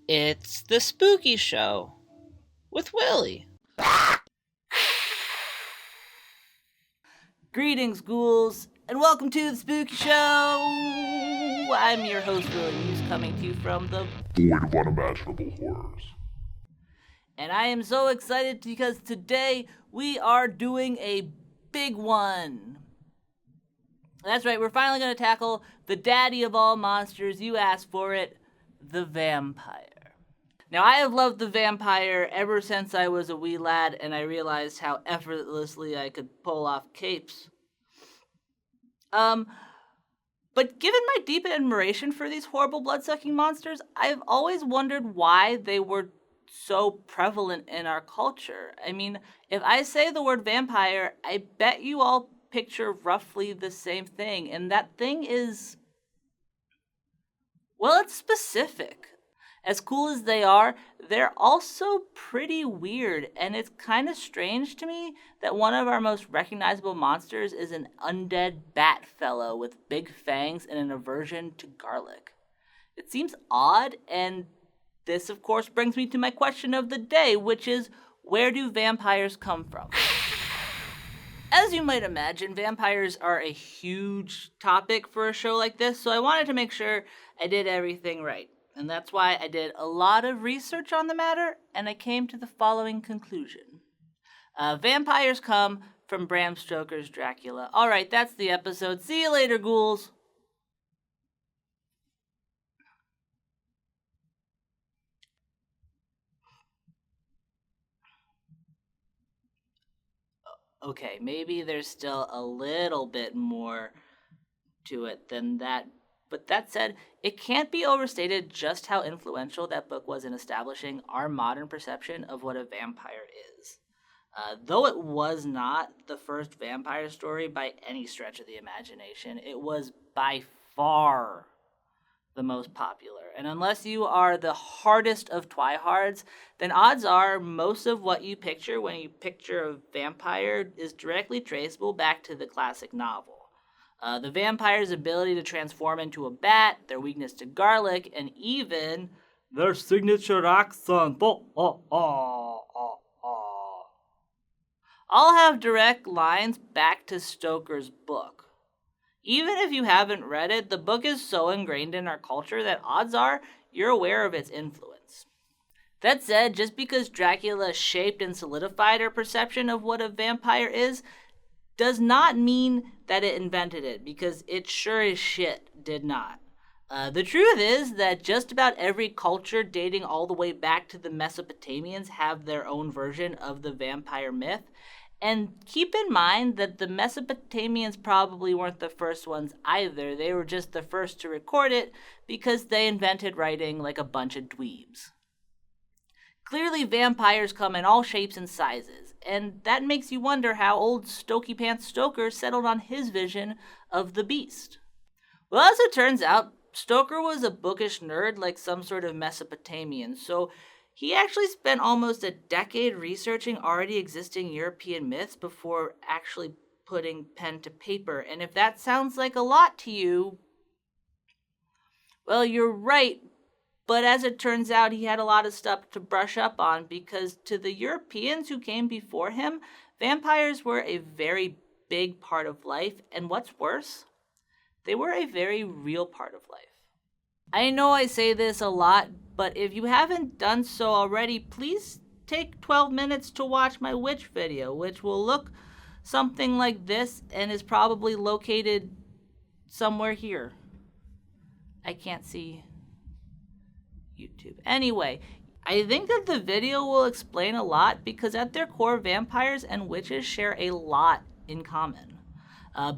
It's the Spooky Show with Willie. Greetings, ghouls, and welcome to the Spooky Show! I'm your host, Willie Muse, coming to you from the void of unimaginable horrors. And I am so excited because today we are doing a big one. That's right, we're finally going to tackle the daddy of all monsters. You asked for it, the vampire. Now, I have loved the vampire ever since I was a wee lad and I realized how effortlessly I could pull off capes. But given my deep admiration for these horrible blood-sucking monsters, I've always wondered why they were so prevalent in our culture. I mean, if I say the word vampire, I bet you all picture roughly the same thing, and that thing is, well, it's specific. As cool as they are, they're also pretty weird, and it's kind of strange to me that one of our most recognizable monsters is an undead bat fellow with big fangs and an aversion to garlic. It seems odd, and this, of course, brings me to my question of the day, which is, where do vampires come from? As you might imagine, vampires are a huge topic for a show like this, so I wanted to make sure I did everything right. And that's why I did a lot of research on the matter, and I came to the following conclusion. Vampires come from Bram Stoker's Dracula. All right, that's the episode. See you later, ghouls. Okay, maybe there's still a little bit more to it than that. But that said, it can't be overstated just how influential that book was in establishing our modern perception of what a vampire is. Though it was not the first vampire story by any stretch of the imagination, it was by far the most popular. And unless you are the hardest of twihards, then odds are most of what you picture when you picture a vampire is directly traceable back to the classic novel. The vampire's ability to transform into a bat, their weakness to garlic, and even their signature accent. All have direct lines back to Stoker's book. Even if you haven't read it, the book is so ingrained in our culture that odds are you're aware of its influence. That said, just because Dracula shaped and solidified our perception of what a vampire is, does not mean that it invented it, because it sure as shit did not. The truth is that just about every culture dating all the way back to the Mesopotamians have their own version of the vampire myth. And keep in mind that the Mesopotamians probably weren't the first ones either. They were just the first to record it because they invented writing like a bunch of dweebs. Clearly, vampires come in all shapes and sizes, and that makes you wonder how old Stokey Pants Stoker settled on his vision of the beast. Well, as it turns out, Stoker was a bookish nerd like some sort of Mesopotamian, so he actually spent almost a decade researching already existing European myths before actually putting pen to paper. And if that sounds like a lot to you, well, you're right. But as it turns out, he had a lot of stuff to brush up on because to the Europeans who came before him, vampires were a very big part of life. And what's worse, they were a very real part of life. I know I say this a lot, but if you haven't done so already, please take 12 minutes to watch my witch video, which will look something like this and is probably located somewhere here. I can't see YouTube. Anyway, I think that the video will explain a lot because at their core, vampires and witches share a lot in common.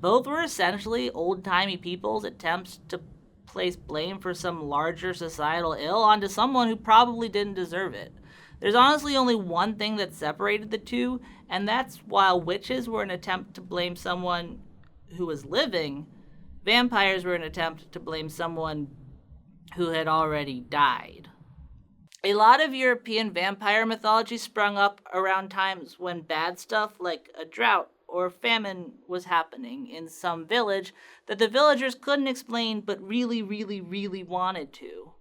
Both were essentially old-timey people's attempts to place blame for some larger societal ill onto someone who probably didn't deserve it. There's honestly only one thing that separated the two, and that's while witches were an attempt to blame someone who was living, vampires were an attempt to blame someone who had already died. A lot of European vampire mythology sprung up around times when bad stuff like a drought or famine was happening in some village that the villagers couldn't explain but really wanted to.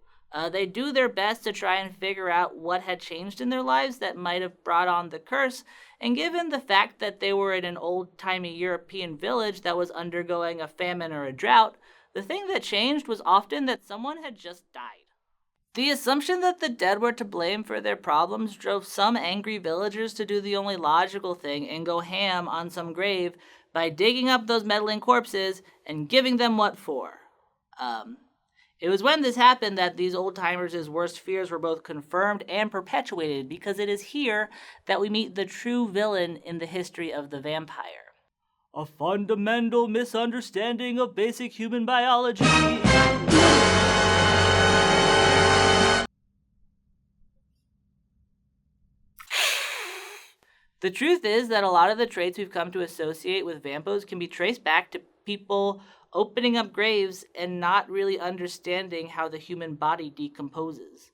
They do their best to try and figure out what had changed in their lives that might have brought on the curse, and given the fact that they were in an old-timey European village that was undergoing a famine or a drought, the thing that changed was often that someone had just died. The assumption that the dead were to blame for their problems drove some angry villagers to do the only logical thing and go ham on some grave by digging up those meddling corpses and giving them what for. It was when this happened that these old-timers' worst fears were both confirmed and perpetuated, because it is here that we meet the true villain in the history of the vampire. A fundamental misunderstanding of basic human biology. The truth is that a lot of the traits we've come to associate with vampos can be traced back to people opening up graves and not really understanding how the human body decomposes.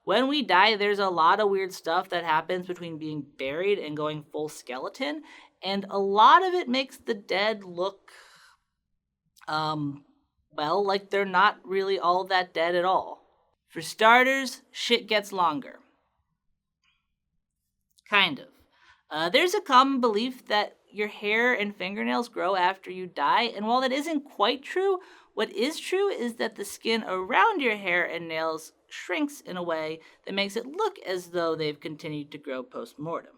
When we die, there's a lot of weird stuff that happens between being buried and going full skeleton, and a lot of it makes the dead look, like they're not really all that dead at all. For starters, shit gets longer. Kind of. There's a common belief that your hair and fingernails grow after you die, and while that isn't quite true, what is true is that the skin around your hair and nails shrinks in a way that makes it look as though they've continued to grow post-mortem.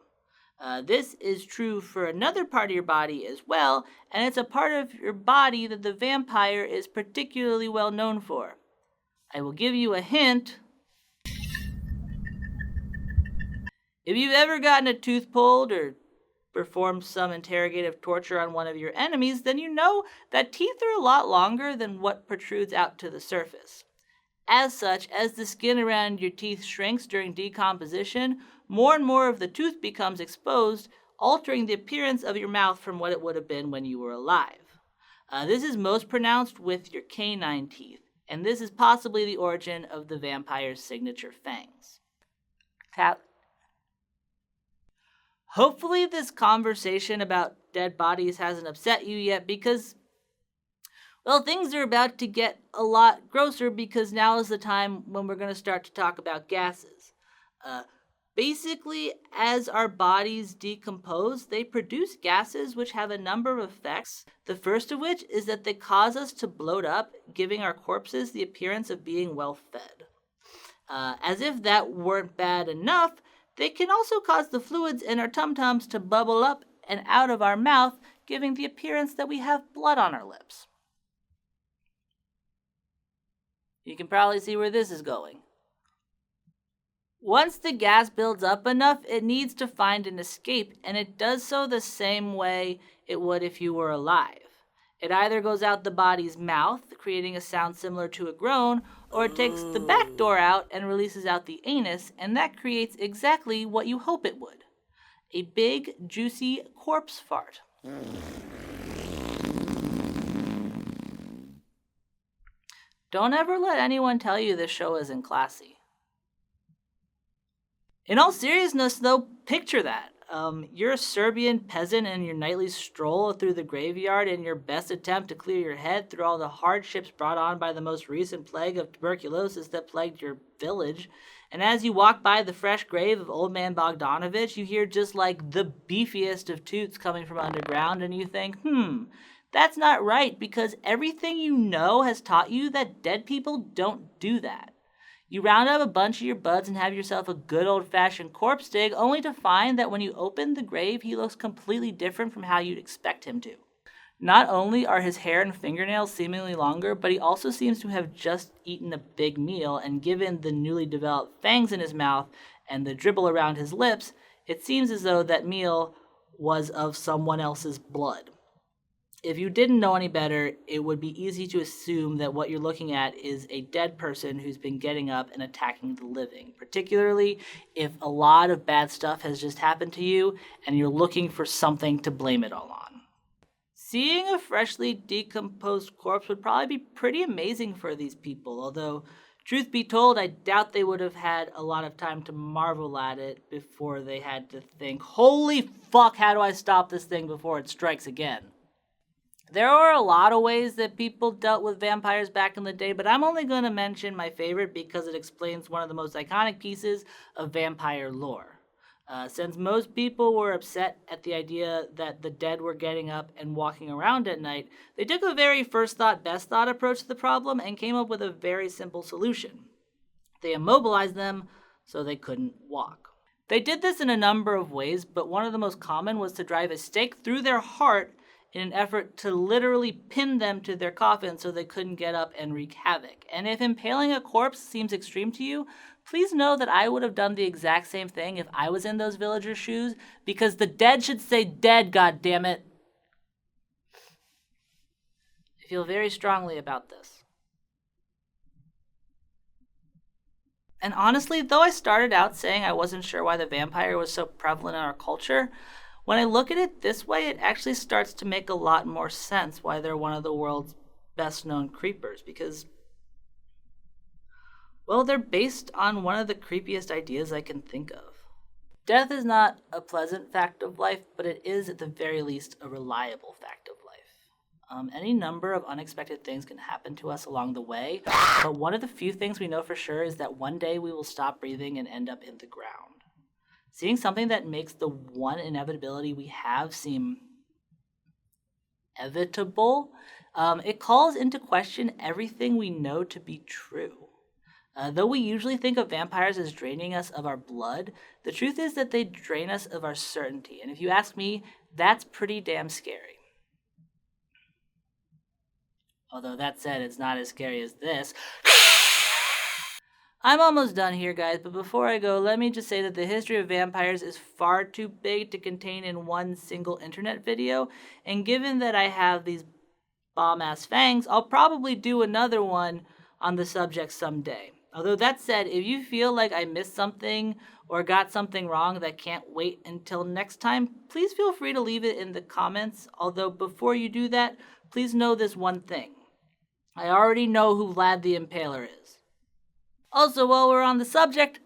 This is true for another part of your body as well, and it's a part of your body that the vampire is particularly well known for. I will give you a hint. If you've ever gotten a tooth pulled or performed some interrogative torture on one of your enemies, then you know that teeth are a lot longer than what protrudes out to the surface. As such, as the skin around your teeth shrinks during decomposition, more and more of the tooth becomes exposed, altering the appearance of your mouth from what it would have been when you were alive. This is most pronounced with your canine teeth, and this is possibly the origin of the vampire's signature fangs. Hopefully this conversation about dead bodies hasn't upset you yet, because, well, things are about to get a lot grosser, because now is the time when we're going to start to talk about gases. Basically, as our bodies decompose, they produce gases which have a number of effects. The first of which is that they cause us to bloat up, giving our corpses the appearance of being well fed. As if that weren't bad enough, they can also cause the fluids in our tum-tums to bubble up and out of our mouth, giving the appearance that we have blood on our lips. You can probably see where this is going. Once the gas builds up enough, it needs to find an escape, and it does so the same way it would if you were alive. It either goes out the body's mouth, creating a sound similar to a groan, or it takes the back door out and releases out the anus, and that creates exactly what you hope it would. A big, juicy corpse fart. Don't ever let anyone tell you this show isn't classy. In all seriousness, though, picture that. You're a Serbian peasant in your nightly stroll through the graveyard in your best attempt to clear your head through all the hardships brought on by the most recent plague of tuberculosis that plagued your village. And as you walk by the fresh grave of old man Bogdanovich, you hear just like the beefiest of toots coming from underground, and you think, that's not right, because everything you know has taught you that dead people don't do that. You round up a bunch of your buds and have yourself a good old-fashioned corpse dig, only to find that when you open the grave, he looks completely different from how you'd expect him to. Not only are his hair and fingernails seemingly longer, but he also seems to have just eaten a big meal, and given the newly developed fangs in his mouth and the dribble around his lips, it seems as though that meal was of someone else's blood. If you didn't know any better, it would be easy to assume that what you're looking at is a dead person who's been getting up and attacking the living, particularly if a lot of bad stuff has just happened to you and you're looking for something to blame it all on. Seeing a freshly decomposed corpse would probably be pretty amazing for these people, although, truth be told, I doubt they would have had a lot of time to marvel at it before they had to think, holy fuck, how do I stop this thing before it strikes again? There are a lot of ways that people dealt with vampires back in the day, but I'm only going to mention my favorite because it explains one of the most iconic pieces of vampire lore. Since most people were upset at the idea that the dead were getting up and walking around at night, they took a very first thought, best thought approach to the problem and came up with a very simple solution. They immobilized them so they couldn't walk. They did this in a number of ways, but one of the most common was to drive a stake through their heart in an effort to literally pin them to their coffin so they couldn't get up and wreak havoc. And if impaling a corpse seems extreme to you, please know that I would have done the exact same thing if I was in those villagers' shoes, because the dead should stay dead, goddammit. I feel very strongly about this. And honestly, though I started out saying I wasn't sure why the vampire was so prevalent in our culture, when I look at it this way, it actually starts to make a lot more sense why they're one of the world's best known creepers, because, well, they're based on one of the creepiest ideas I can think of. Death is not a pleasant fact of life, but it is at the very least a reliable fact of life. Any number of unexpected things can happen to us along the way, but one of the few things we know for sure is that one day we will stop breathing and end up in the ground. Seeing something that makes the one inevitability we have seem evitable, it calls into question everything we know to be true. Though we usually think of vampires as draining us of our blood, the truth is that they drain us of our certainty. And if you ask me, that's pretty damn scary. Although that said, it's not as scary as this. I'm almost done here, guys, but before I go, let me just say that the history of vampires is far too big to contain in one single internet video, and given that I have these bomb-ass fangs, I'll probably do another one on the subject someday. Although that said, if you feel like I missed something or got something wrong that can't wait until next time, please feel free to leave it in the comments. Although before you do that, please know this one thing. I already know who Vlad the Impaler is. Also, while we're on the subject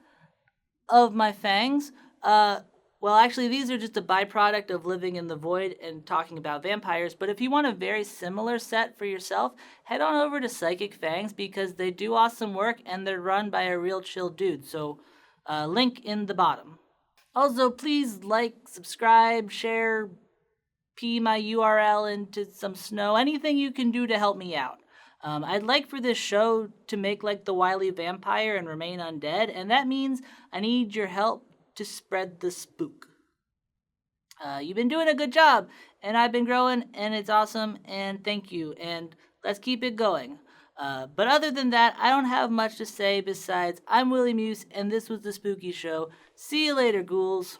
of my fangs, well, actually, these are just a byproduct of living in the void and talking about vampires, but if you want a very similar set for yourself, head on over to Psychic Fangs because they do awesome work and they're run by a real chill dude, so link in the bottom. Also, please like, subscribe, share, pee my URL into some snow, anything you can do to help me out. I'd like for this show to make like the wily vampire and remain undead, and that means I need your help to spread the spook. You've been doing a good job, and I've been growing, and it's awesome, and thank you, and let's keep it going. But other than that, I don't have much to say besides I'm Willie Muse, and this was The Spooky Show. See you later, ghouls.